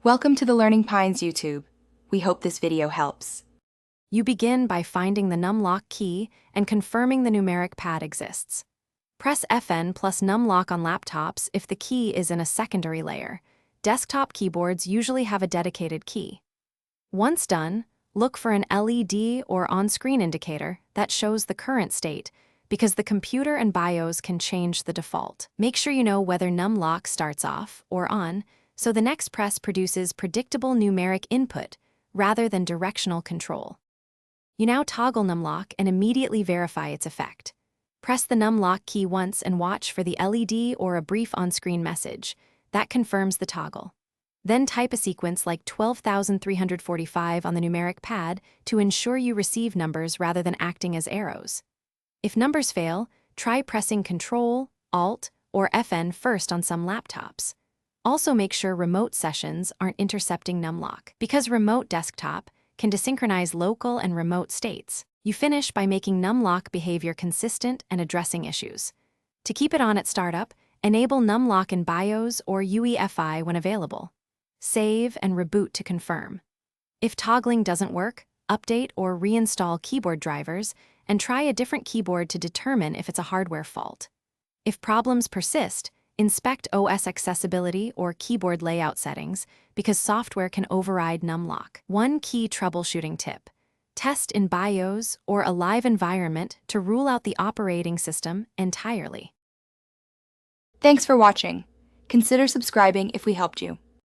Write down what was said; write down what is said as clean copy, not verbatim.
Welcome to the Learning Pines YouTube. We hope this video helps. You begin by finding the numlock key and confirming the numeric pad exists. Press FN plus numlock on laptops if the key is in a secondary layer. Desktop keyboards usually have a dedicated key. Once done, look for an LED or on-screen indicator that shows the current state, because the computer and BIOS can change the default. Make sure you know whether numlock starts off or on, so the next press produces predictable numeric input rather than directional control. You now toggle numlock and immediately verify its effect. Press the numlock key once and watch for the LED or a brief on-screen message. That confirms the toggle. Then type a sequence like 12,345 on the numeric pad to ensure you receive numbers rather than acting as arrows. If numbers fail, try pressing Ctrl, Alt, or FN first on some laptops. Also make sure remote sessions aren't intercepting numlock, because remote desktop can desynchronize local and remote states. You finish by making numlock behavior consistent and addressing issues. To keep it on at startup, enable numlock in BIOS or UEFI when available. Save and reboot to confirm. If toggling doesn't work, update or reinstall keyboard drivers and try a different keyboard to determine if it's a hardware fault. If problems persist, inspect OS accessibility or keyboard layout settings, because software can override numlock. One key troubleshooting tip: test in BIOS or a live environment to rule out the operating system entirely. Thanks for watching. Consider subscribing if we helped you.